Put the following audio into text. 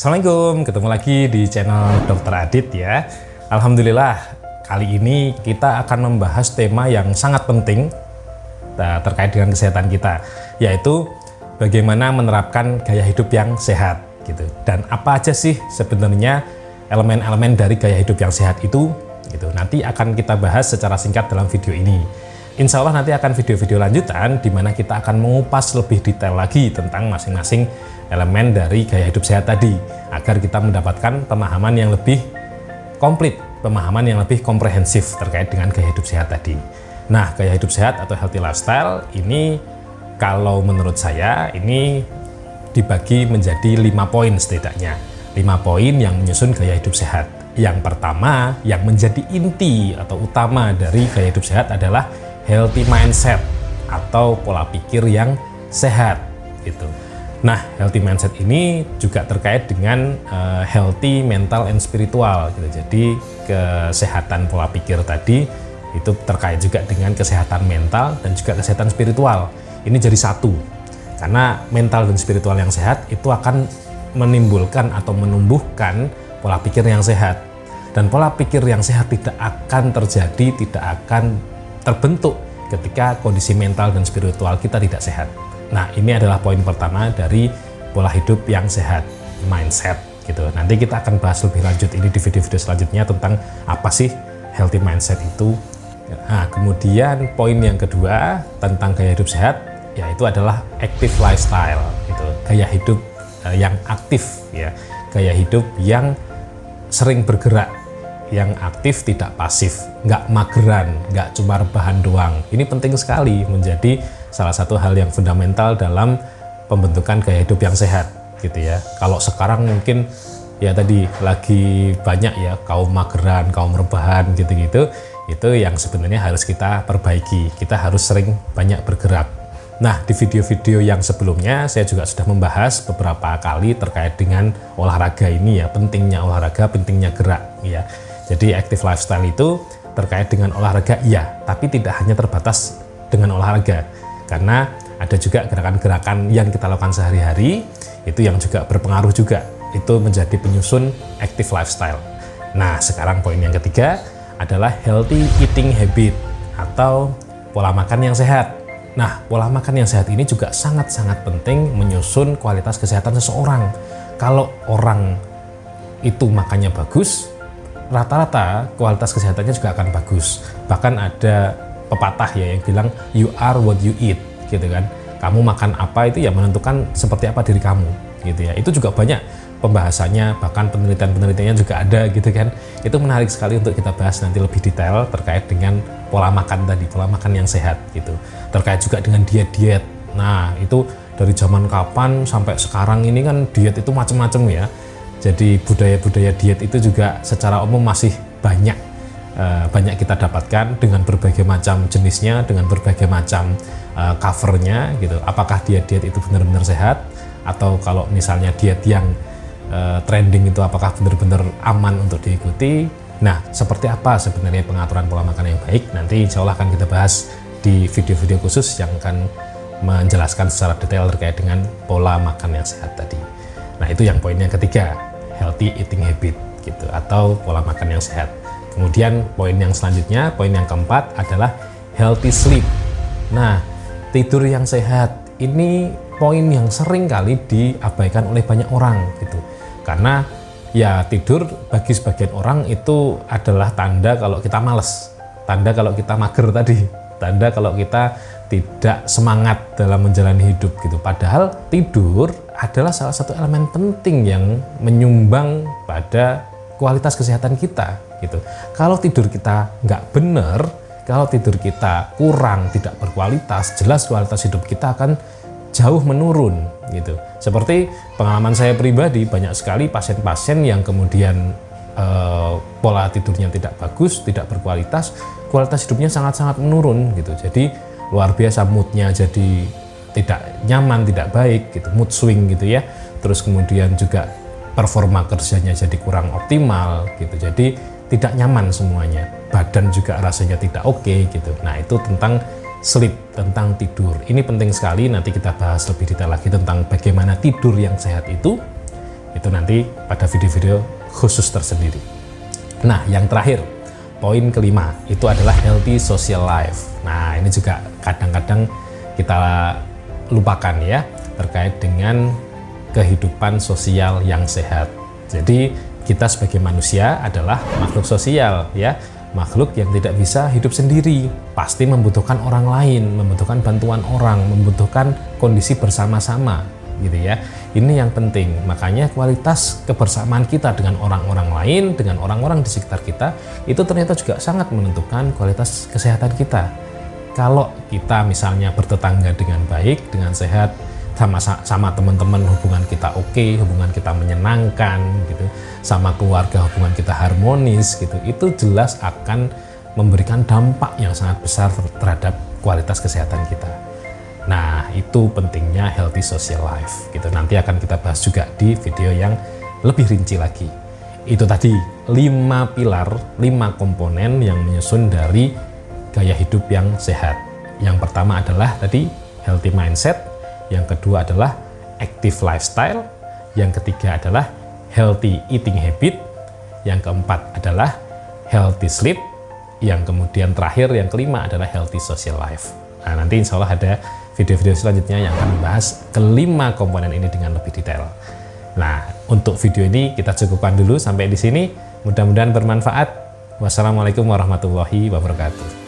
Assalamualaikum, ketemu lagi di channel Dr. Adit ya. Alhamdulillah, kali ini kita akan membahas tema yang sangat penting terkait dengan kesehatan kita, yaitu bagaimana menerapkan gaya hidup yang sehat gitu. Dan apa aja sih sebenarnya elemen-elemen dari gaya hidup yang sehat itu gitu. Nanti akan kita bahas secara singkat dalam video ini. Insya Allah nanti akan video-video lanjutan di mana kita akan mengupas lebih detail lagi tentang masing-masing elemen dari gaya hidup sehat tadi, agar kita mendapatkan pemahaman yang lebih komplit, pemahaman yang lebih komprehensif terkait dengan gaya hidup sehat tadi. Nah, gaya hidup sehat atau healthy lifestyle ini kalau menurut saya ini dibagi menjadi 5 poin setidaknya. 5 poin yang menyusun gaya hidup sehat. Yang pertama, yang menjadi inti atau utama dari gaya hidup sehat adalah healthy mindset atau pola pikir yang sehat gitu. Nah, healthy mindset ini juga terkait dengan healthy mental and spiritual gitu. Jadi kesehatan pola pikir tadi itu terkait juga dengan kesehatan mental dan juga kesehatan spiritual. Ini jadi satu. Karena mental dan spiritual yang sehat itu akan menimbulkan atau menumbuhkan pola pikir yang sehat. Dan pola pikir yang sehat tidak akan terjadi, tidak akan terbentuk ketika kondisi mental dan spiritual kita tidak sehat. Nah, ini adalah poin pertama dari pola hidup yang sehat, mindset gitu. Nanti kita akan bahas lebih lanjut ini di video-video selanjutnya tentang apa sih healthy mindset itu. Nah, kemudian poin yang kedua tentang gaya hidup sehat yaitu adalah active lifestyle gitu. Gaya hidup yang aktif ya. Gaya hidup yang sering bergerak, yang aktif tidak pasif, nggak mageran, nggak cuma rebahan doang. Ini penting sekali menjadi salah satu hal yang fundamental dalam pembentukan gaya hidup yang sehat gitu ya. Kalau sekarang mungkin ya tadi lagi banyak ya kaum mageran, kaum rebahan gitu-gitu, itu yang sebenarnya harus kita perbaiki. Kita harus sering banyak bergerak. Nah, di video-video yang sebelumnya saya juga sudah membahas beberapa kali terkait dengan olahraga ini ya, pentingnya olahraga, pentingnya gerak ya. Jadi active lifestyle itu terkait dengan olahraga iya, tapi tidak hanya terbatas dengan olahraga. Karena ada juga gerakan-gerakan yang kita lakukan sehari-hari itu yang juga berpengaruh juga, itu menjadi penyusun active lifestyle. Nah, sekarang poin yang ketiga adalah healthy eating habit atau pola makan yang sehat. Nah, pola makan yang sehat ini juga sangat-sangat penting menyusun kualitas kesehatan seseorang. Kalau orang itu makannya bagus, rata-rata kualitas kesehatannya juga akan bagus. Bahkan ada pepatah ya yang bilang you are what you eat gitu kan. Kamu makan apa itu ya menentukan seperti apa diri kamu gitu ya. Itu juga banyak pembahasannya, bahkan penelitian-penelitiannya juga ada gitu kan. Itu menarik sekali untuk kita bahas nanti lebih detail terkait dengan pola makan tadi, pola makan yang sehat gitu. Terkait juga dengan diet-diet. Nah, itu dari zaman kapan sampai sekarang ini kan diet itu macam-macam ya. Jadi budaya-budaya diet itu juga secara umum masih banyak kita dapatkan dengan berbagai macam jenisnya, dengan berbagai macam covernya gitu. Apakah diet-diet itu benar-benar sehat, atau kalau misalnya diet yang trending itu apakah benar-benar aman untuk diikuti. Nah, seperti apa sebenarnya pengaturan pola makan yang baik, nanti insya Allah akan kita bahas di video-video khusus yang akan menjelaskan secara detail terkait dengan pola makan yang sehat tadi. Nah, itu yang poin yang ketiga, healthy eating habit gitu, atau pola makan yang sehat. Kemudian poin yang selanjutnya, poin yang keempat adalah healthy sleep. Nah, tidur yang sehat ini poin yang sering kali diabaikan oleh banyak orang gitu. Karena ya tidur bagi sebagian orang itu adalah tanda kalau kita malas, tanda kalau kita mager tadi, tanda kalau kita tidak semangat dalam menjalani hidup gitu. Padahal tidur adalah salah satu elemen penting yang menyumbang pada kualitas kesehatan kita gitu. Kalau tidur kita nggak benar, kalau tidur kita kurang, tidak berkualitas, jelas kualitas hidup kita akan jauh menurun gitu. Seperti pengalaman saya pribadi, banyak sekali pasien-pasien yang kemudian pola tidurnya tidak bagus, tidak berkualitas, kualitas hidupnya sangat-sangat menurun gitu. Jadi luar biasa, moodnya jadi tidak nyaman, tidak baik gitu, mood swing gitu ya. Terus kemudian juga performa kerjanya jadi kurang optimal gitu. Jadi tidak nyaman semuanya, badan juga rasanya tidak oke gitu. Nah, itu tentang sleep, tentang tidur. Ini penting sekali, nanti kita bahas lebih detail lagi tentang bagaimana tidur yang sehat itu Itu nanti pada video-video khusus tersendiri. Nah, yang terakhir, poin kelima, itu adalah healthy social life. Nah, ini juga kadang-kadang kita lupakan ya, terkait dengan kehidupan sosial yang sehat. Jadi, kita sebagai manusia adalah makhluk sosial ya, makhluk yang tidak bisa hidup sendiri, pasti membutuhkan orang lain, membutuhkan bantuan orang, membutuhkan kondisi bersama-sama gitu ya. Ini yang penting, makanya kualitas kebersamaan kita dengan orang-orang lain, dengan orang-orang di sekitar kita, itu ternyata juga sangat menentukan kualitas kesehatan kita. Kalau kita misalnya bertetangga dengan baik, dengan sehat, sama teman-teman hubungan kita oke, hubungan kita menyenangkan gitu, sama keluarga hubungan kita harmonis gitu, itu jelas akan memberikan dampak yang sangat besar terhadap kualitas kesehatan kita. Nah, itu pentingnya healthy social life gitu. Nanti akan kita bahas juga di video yang lebih rinci lagi. Itu tadi 5 pilar, 5 komponen yang menyusun dari gaya hidup yang sehat. Yang pertama adalah tadi healthy mindset, yang kedua adalah active lifestyle, yang ketiga adalah healthy eating habit, yang keempat adalah healthy sleep, yang kemudian terakhir yang kelima adalah healthy social life. Nah, nanti insya Allah ada video-video selanjutnya yang akan membahas kelima komponen ini dengan lebih detail. Nah, untuk video ini kita cukupkan dulu sampai di sini. Mudah-mudahan bermanfaat. Wassalamualaikum warahmatullahi wabarakatuh.